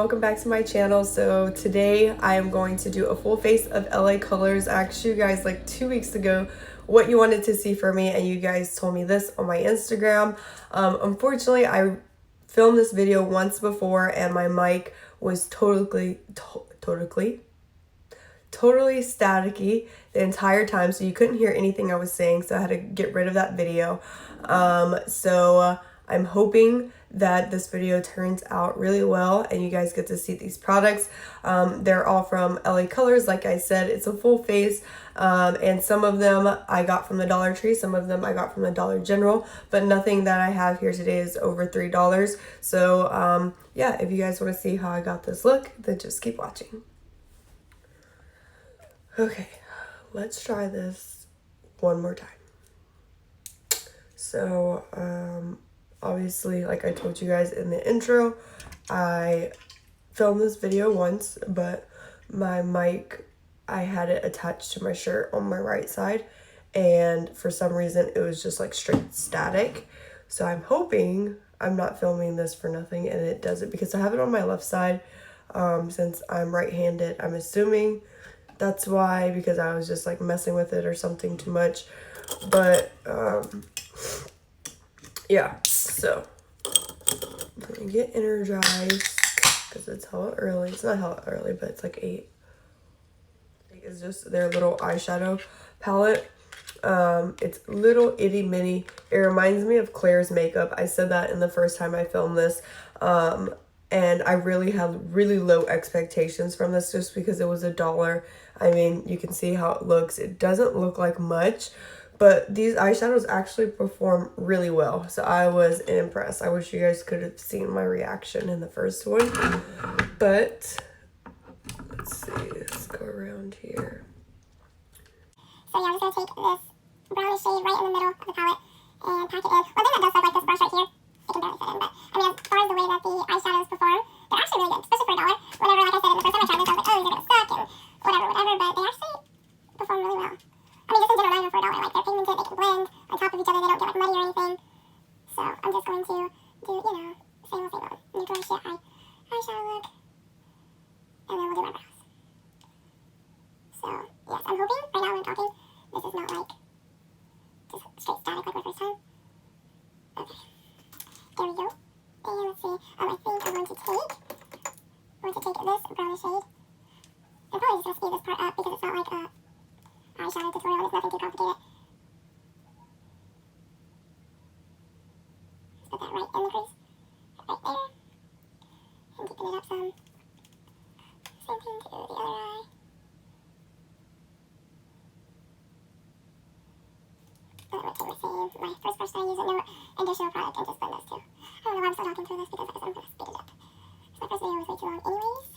welcome back to my channel. So today I am going to do a full face of LA Colors. I asked you guys like 2 weeks ago what you wanted to see from me, and you guys told me this on my Instagram. Unfortunately, I filmed this video once before and my mic was totally staticky the entire time, so you couldn't hear anything I was saying, so I had to get rid of that video. I'm hoping that this video turns out really well and you guys get to see these products. They're all from LA Colors. Like I said, it's a full face, and some of them I got from the Dollar Tree, some of them I got from the Dollar General, but nothing that I have here today is over $3. So yeah, if you guys want to see how I got this look, then just keep watching. Okay, let's try this one more time. So, obviously, like I told you guys in the intro, I filmed this video once, but my mic, I had it attached to my shirt on my right side, and for some reason it was just like straight static. So I'm hoping I'm not filming this for nothing and it does it, because I have it on my left side, since I'm right-handed. I'm assuming that's why, because I was just like messing with it or something too much. But yeah, so I'm gonna get energized because it's hella early. It's not hella early, but it's like 8. It's just their little eyeshadow palette. It's little itty bitty. It reminds me of Claire's makeup. I said that in the first time I filmed this. And I really had really low expectations from this just because it was $1. I mean, you can see how it looks. It doesn't look like much, but these eyeshadows actually perform really well. So I was impressed. I wish you guys could have seen my reaction in the first one. But let's see, let's go around here. So yeah, I'm just going to take this brownish shade right in the middle of the palette and pack it in. One thing that does look like this brush right here, it can barely fit in, but I mean, as far as the way that the eyeshadows perform, they're actually really good, especially for $1. Whenever, like I said, the first time I tried this, I was like, oh, these are going to suck and whatever, but they actually perform really well. I mean, just in general, not even for $1, like they're pigmented, they can blend on top of each other, they don't get like muddy or anything. So I'm just going to do, you know, same old, neutral shit eyeshadow look, and then we'll do my brows. So yes, I'm hoping, right now when I'm talking, this is not like just straight static like my first time. Okay, there we go. And let's see, I think I'm going to take this brownish shade. I'm probably just going to speed this part up because it's not like a eyeshadow tutorial and it's nothing too complicated. Just put that right in the crease, right there, and deepen it up some. Same thing to the other eye. That would take my first brush that I use, no additional product, and just blend those two. I don't know why I'm still talking through this, because I'm going to speed it up. So my first video was way too long anyways.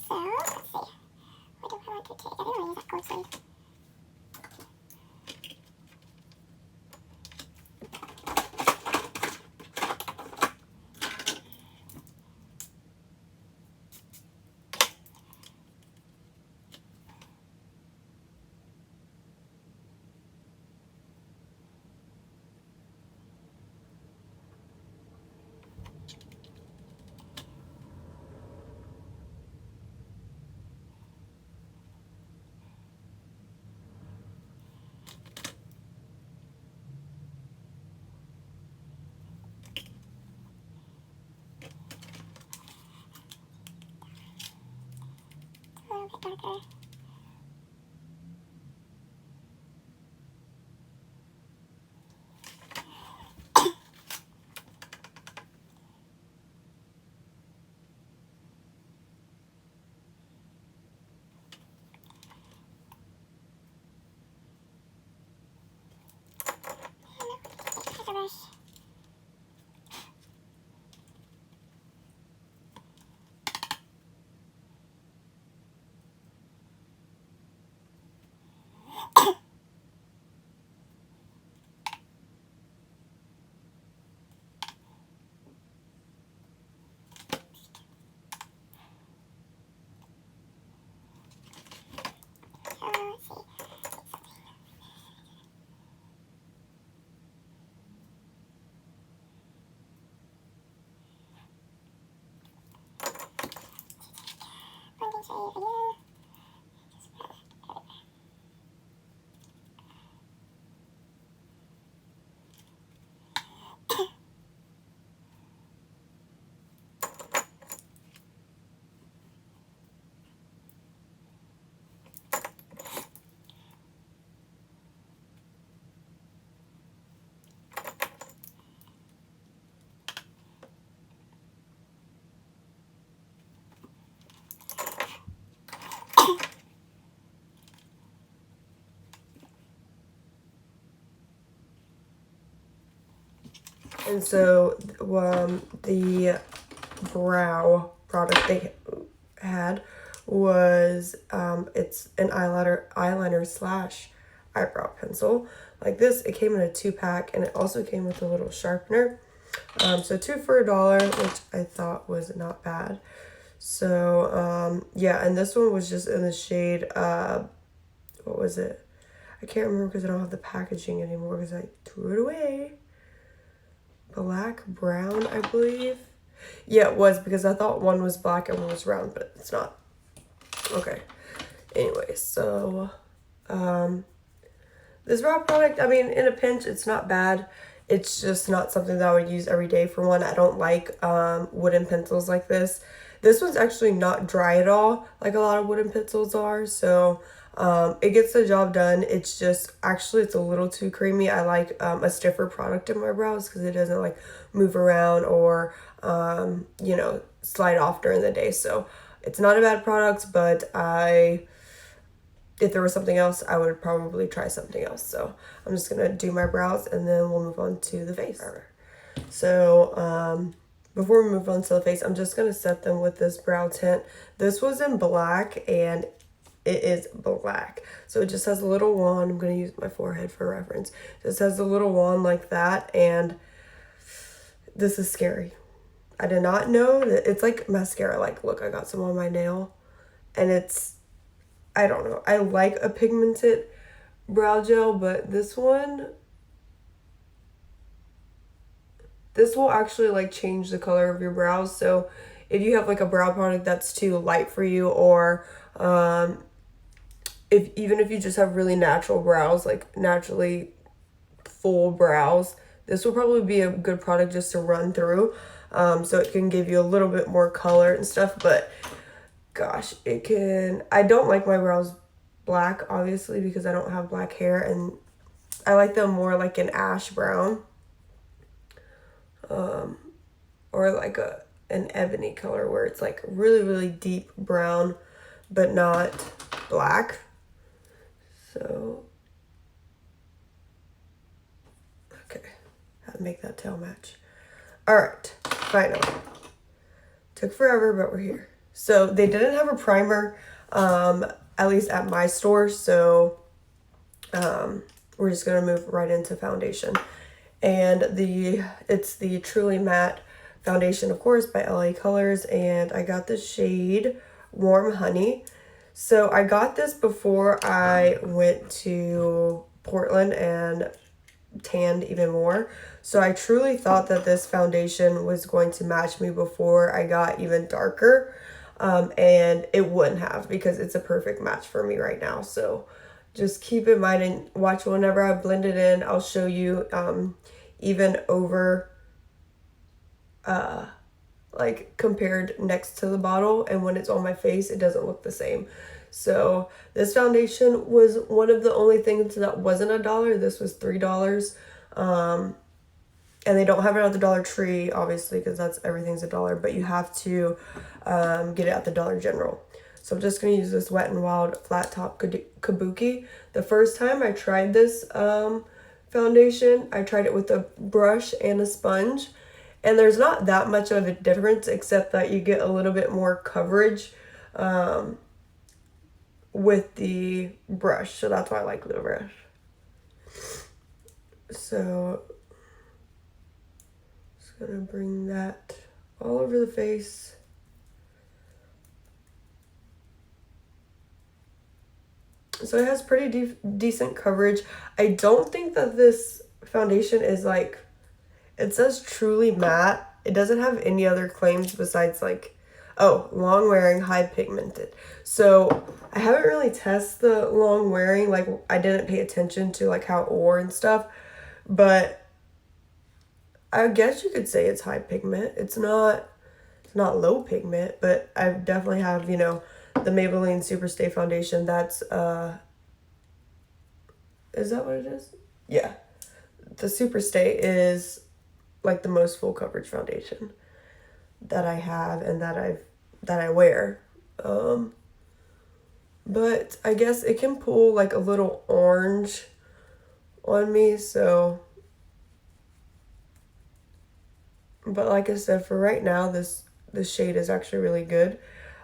So, let's see. What do I want to take? I didn't really use that gold shade. A little bit darker. Brush. Let's see. shade again. And so the brow product they had was it's an eyeliner slash eyebrow pencil like this. It came in a 2-pack, and it also came with a little sharpener. So 2 for $1, which I thought was not bad. So yeah, and this one was just in the shade what was it? I can't remember because I don't have the packaging anymore because I threw it away. Black brown, I believe. Yeah, it was, because I thought one was black and one was round, but it's not. Okay. Anyway, so this brow product, I mean, in a pinch, it's not bad. It's just not something that I would use every day. For one, I don't like wooden pencils like this. This one's actually not dry at all, like a lot of wooden pencils are. So it gets the job done. It's just, actually, it's a little too creamy. I like a stiffer product in my brows because it doesn't like move around or, you know, slide off during the day. So it's not a bad product, but if there was something else, I would probably try something else. So I'm just going to do my brows and then we'll move on to the face. So before we move on to the face, I'm just going to set them with this brow tint. This was in black and it is black. So it just has a little wand. I'm going to use my forehead for reference. It just has a little wand like that, and this is scary. I did not know that it's like mascara. Like, look, I got some on my nail, and it's, I don't know. I like a pigmented brow gel, but this one, this will actually like change the color of your brows. So if you have like a brow product that's too light for you, or even if you just have really natural brows, like naturally full brows, this will probably be a good product just to run through. So it can give you a little bit more color and stuff, but gosh, it can, I don't like my brows black, obviously, because I don't have black hair, and I like them more like an ash brown, or like an ebony color where it's like really, really deep brown, but not black. So, okay, how to make that tail match. All right, finally. Took forever, but we're here. So they didn't have a primer, at least at my store. So we're just gonna move right into foundation. And it's the Truly Matte foundation, of course, by LA Colors. And I got the shade Warm Honey. So I got this before I went to Portland and tanned even more. So I truly thought that this foundation was going to match me before I got even darker. And it wouldn't have, because it's a perfect match for me right now. So just keep in mind and watch whenever I blend it in. I'll show you even over like compared next to the bottle, and when it's on my face it doesn't look the same. So this foundation was one of the only things that wasn't $1. This was $3. And they don't have it at the Dollar Tree, obviously, because everything's $1, but you have to get it at the Dollar General. So I'm just going to use this Wet n Wild Flat Top Kabuki. The first time I tried this foundation, I tried it with a brush and a sponge, and there's not that much of a difference, except that you get a little bit more coverage with the brush. So that's why I like the brush. So just gonna bring that all over the face. So it has pretty decent coverage. I don't think that this foundation is like, it says Truly Matte. It doesn't have any other claims besides like Oh, long wearing, high pigmented. So I haven't really tested the long wearing. Like, I didn't pay attention to like how it wore and stuff, but I guess you could say it's high pigment. It's not low pigment, but I definitely have, you know, the Maybelline Superstay foundation. That's is that what it is? Yeah. The Superstay is like the most full coverage foundation that I have and that I wear. But I guess it can pull like a little orange on me, so but like I said, for right now this shade is actually really good.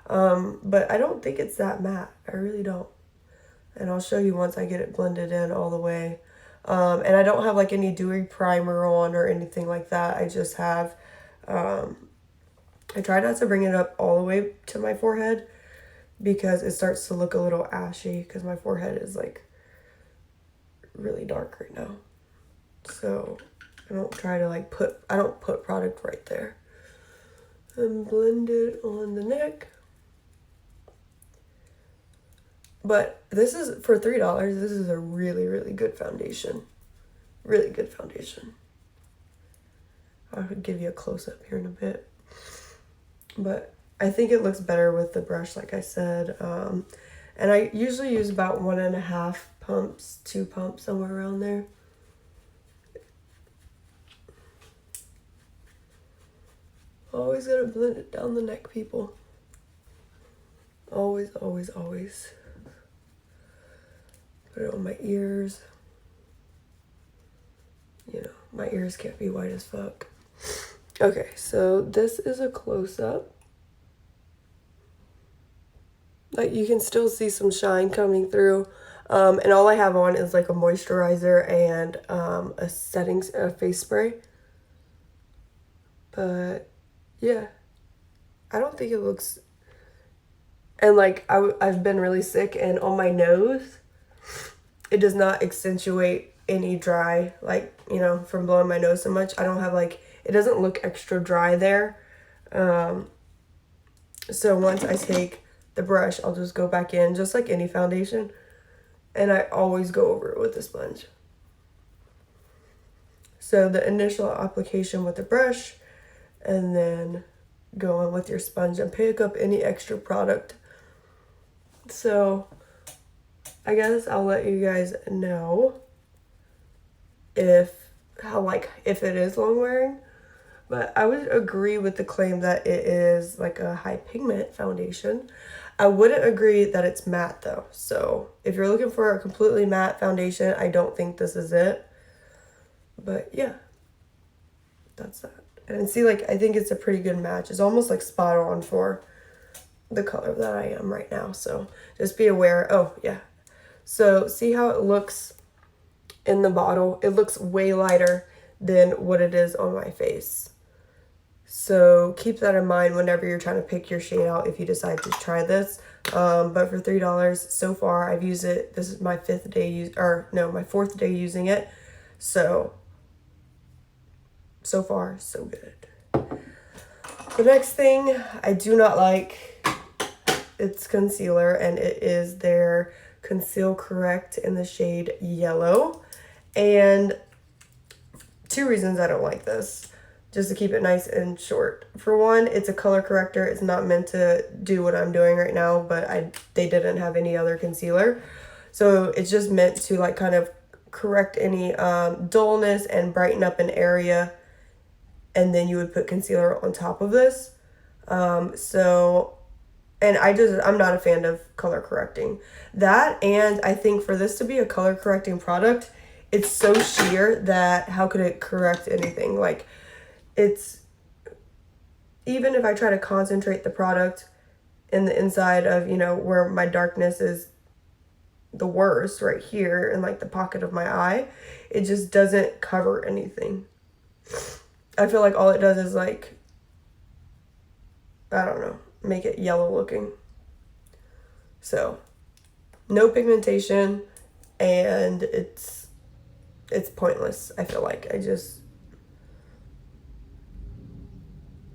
But I don't think it's that matte. I really don't. And I'll show you once I get it blended in all the way. And I don't have like any dewy primer on or anything like that. I just have, I try not to bring it up all the way to my forehead because it starts to look a little ashy because my forehead is like really dark right now. So I don't try to like I don't put product right there. And blend it on the neck. But this is, for $3, this is a really, really good foundation. Really good foundation. I could give you a close-up here in a bit. But I think it looks better with the brush, like I said. And I usually use about 1.5 pumps, 2 pumps, somewhere around there. Always gotta blend it down the neck, people. Always, always, always. Put it on my ears. You know, my ears can't be white as fuck. Okay, so this is a close-up. Like, you can still see some shine coming through. And all I have on is like a moisturizer and a face spray. But yeah, I don't think it looks, and like I've been really sick, and on my nose it does not accentuate any dry, like, you know, from blowing my nose so much. I don't have like, it doesn't look extra dry there. So once I take the brush, I'll just go back in just like any foundation, and I always go over it with a sponge. So the initial application with the brush, and then go in with your sponge and pick up any extra product. So I guess I'll let you guys know if it is long wearing. But I would agree with the claim that it is like a high pigment foundation. I wouldn't agree that it's matte though. So if you're looking for a completely matte foundation, I don't think this is it. But yeah, that's that. And see, like, I think it's a pretty good match. It's almost like spot on for the color that I am right now. So just be aware. Oh yeah. So see how it looks in the bottle? It looks way lighter than what it is on my face. So keep that in mind whenever you're trying to pick your shade out if you decide to try this. But for $3 so far, I've used it. This is my my 4th day using it. So far, so good. The next thing I do not like, it's concealer, and it is their Conceal Correct in the shade Yellow. And 2 reasons I don't like this, just to keep it nice and short. For one, it's a color corrector. It's not meant to do what I'm doing right now, but they didn't have any other concealer. So it's just meant to like kind of correct any dullness and brighten up an area, and then you would put concealer on top of this. And I'm not a fan of color correcting. That, and I think for this to be a color correcting product, it's so sheer that how could it correct anything? Like, it's, even if I try to concentrate the product in the inside of, you know, where my darkness is the worst, right here in like the pocket of my eye, it just doesn't cover anything. I feel like all it does is like, I don't know, make it yellow looking. So no pigmentation, and it's pointless. I feel like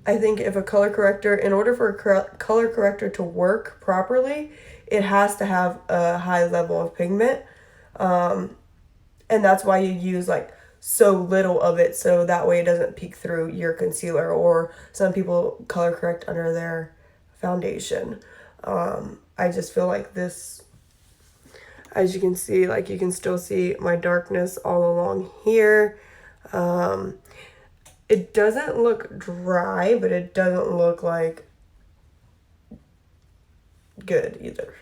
I think if a color corrector, in order for a color corrector to work properly, it has to have a high level of pigment. And that's why you use like so little of it, so that way it doesn't peek through your concealer, or some people color correct under their foundation. I just feel like this, as you can see, like you can still see my darkness all along here. It doesn't look dry, but it doesn't look like good either.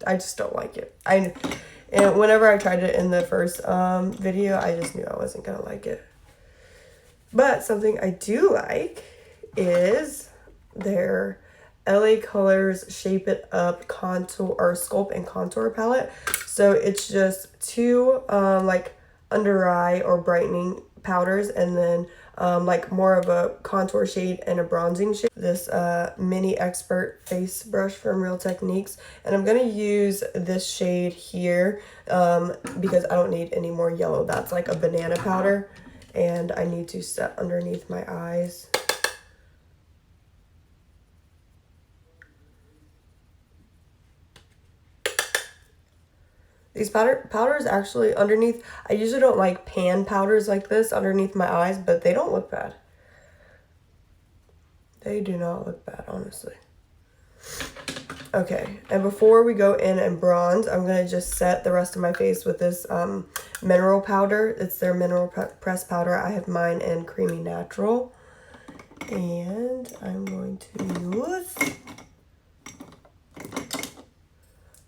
I just don't like it. And whenever I tried it in the first video, I just knew I wasn't gonna like it. But something I do like is their LA Colors Shape It Up contour or sculpt and contour palette. So it's just two like under eye or brightening powders, and then like more of a contour shade and a bronzing shade. This mini expert face brush from Real Techniques, and I'm gonna use this shade here because I don't need any more yellow. That's like a banana powder, and I need to set underneath my eyes. These powders actually underneath, I usually don't like pan powders like this underneath my eyes, but they don't look bad. They do not look bad, honestly. Okay, and before we go in and bronze, I'm going to just set the rest of my face with this mineral powder. It's their mineral press powder. I have mine in Creamy Natural. And I'm going to use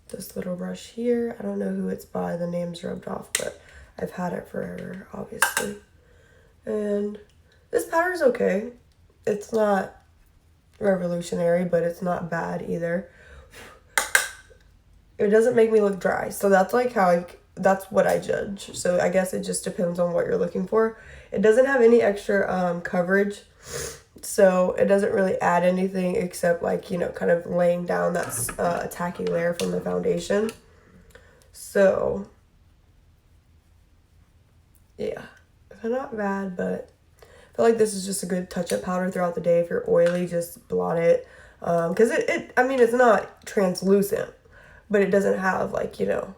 this little brush here. I don't know who it's by, the name's rubbed off, but I've had it forever, obviously. And this powder is okay. It's not revolutionary, but it's not bad either. It doesn't make me look dry, so that's like how that's what I judge. So I guess it just depends on what you're looking for. It doesn't have any extra coverage, so it doesn't really add anything except like, you know, kind of laying down that a tacky layer from the foundation. So yeah, it's not bad, but I feel like this is just a good touch-up powder throughout the day. If you're oily, just blot it, because I mean, it's not translucent, but it doesn't have like, you know,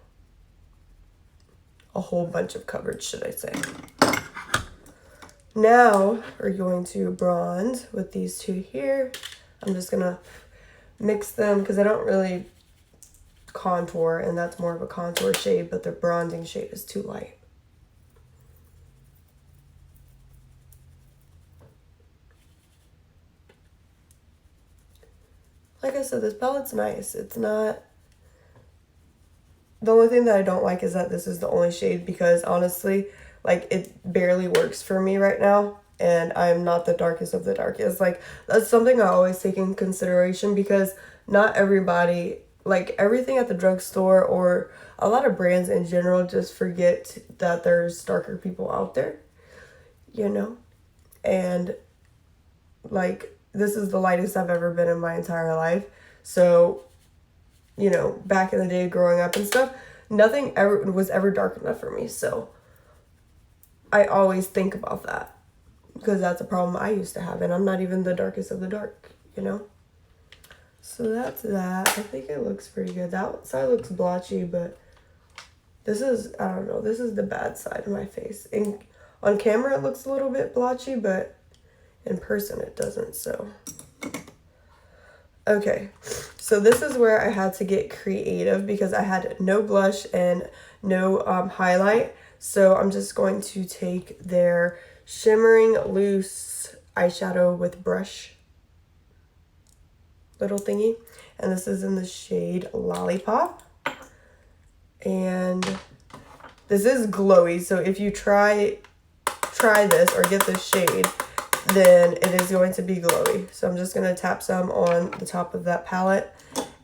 a whole bunch of coverage, should I say. Now we're going to bronze with these two here. I'm just gonna mix them because I don't really contour, and that's more of a contour shade, but the bronzing shade is too light. Like I said, this palette's nice. It's not... The only thing that I don't like is that this is the only shade, because honestly, like, it barely works for me right now, and I'm not the darkest of the darkest. Like, that's something I always take in consideration, because not everybody, like, everything at the drugstore or a lot of brands in general just forget that there's darker people out there, you know? And, like, this is the lightest I've ever been in my entire life. So, you know, back in the day growing up and stuff, nothing ever was ever dark enough for me. So I always think about that, because that's a problem I used to have, and I'm not even the darkest of the dark, you know? So that's that. I think it looks pretty good. That side looks blotchy, but this is, I don't know, this is the bad side of my face. On camera it looks a little bit blotchy, but in person it doesn't, so. Okay, so this is where I had to get creative because I had no blush and no highlight. So I'm just going to take their Shimmering Loose eyeshadow with brush little thingy. And this is in the shade Lollipop. And this is glowy, so if you try this or get this shade, then it is going to be glowy. So I'm just going to tap some on the top of that palette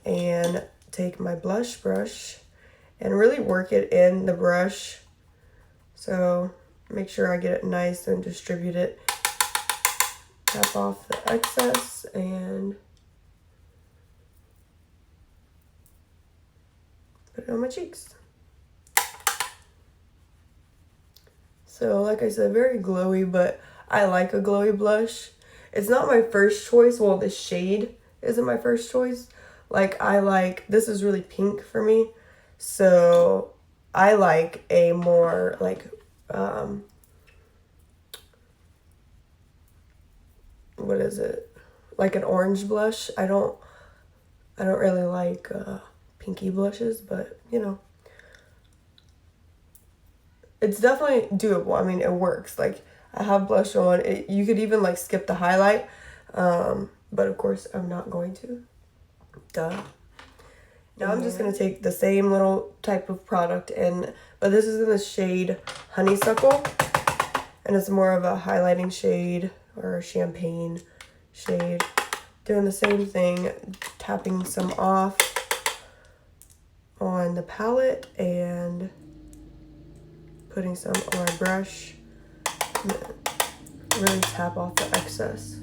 and take my blush brush and really work it in the brush. So make sure I get it nice and distribute it. Tap off the excess and put it on my cheeks. So like I said, very glowy, but I like a glowy blush. It's not my first choice. Well, the shade isn't my first choice. Like, this is really pink for me. So I like a more like, what is it? Like an orange blush. I don't really like pinky blushes, but you know, it's definitely doable. I mean, it works. Like, I have blush on. You could even like skip the highlight, but of course I'm not going to. Duh. Now I'm just gonna take the same little type of product but this is in the shade Honeysuckle, and it's more of a highlighting shade or a champagne shade. Doing the same thing, tapping some off on the palette and putting some on my brush. Really tap off the excess.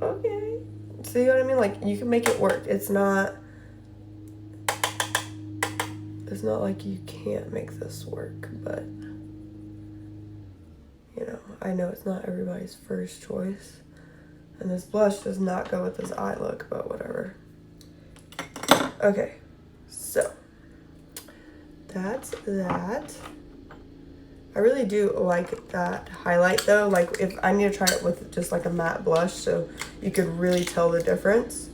Okay, see what I mean? Like, you can make it work. It's not like you can't make this work, but you know, I know it's not everybody's first choice, and this blush does not go with this eye look, but whatever. Okay, so that's that. I really do like that highlight though. Like, if I need to try it with just like a matte blush so you could really tell the difference.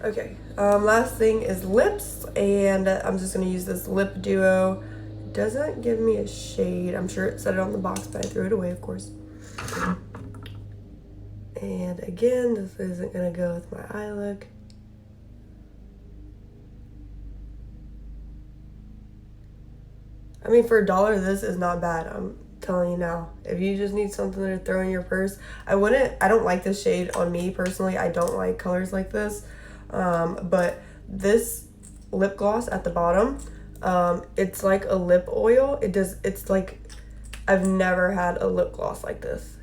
Okay, last thing is lips, and I'm just gonna use this Lip Duo. It doesn't give me a shade. I'm sure it said it on the box, but I threw it away, of course. And again, this isn't gonna go with my eye look. I mean, for $1, this is not bad. I'm telling you now. If you just need something to throw in your purse, I don't like this shade on me personally. I don't like colors like this. But this lip gloss at the bottom, it's like a lip oil. It's like, I've never had a lip gloss like this.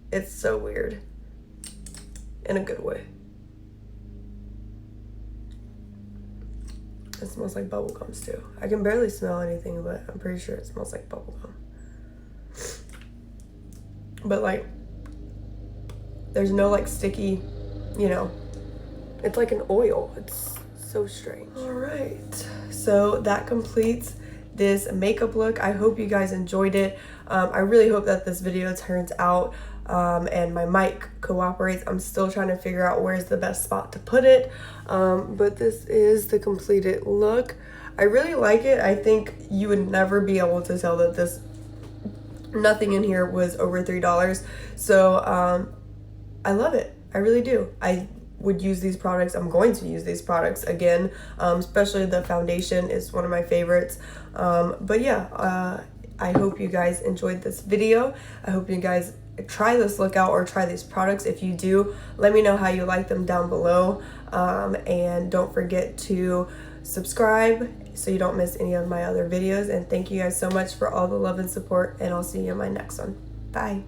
It's so weird. In a good way. It smells like bubble gums too. I can barely smell anything, but I'm pretty sure it smells like bubble gum. But like, there's no like sticky, you know, it's like an oil. It's so strange. All right, so that completes this makeup look. I hope you guys enjoyed it. I really hope that this video turns out and my mic cooperates. I'm still trying to figure out where's the best spot to put it, but this is the completed look. I really like it. I think you would never be able to tell that nothing in here was over $3. So I love it. I really do. I would use these products. I'm going to use these products again, especially the foundation is one of my favorites. But yeah, I hope you guys enjoyed this video. I hope you guys try this look out or try these products. If you do, let me know how you like them down below, and don't forget to subscribe so you don't miss any of my other videos. And thank you guys so much for all the love and support, and I'll see you in my next one. Bye.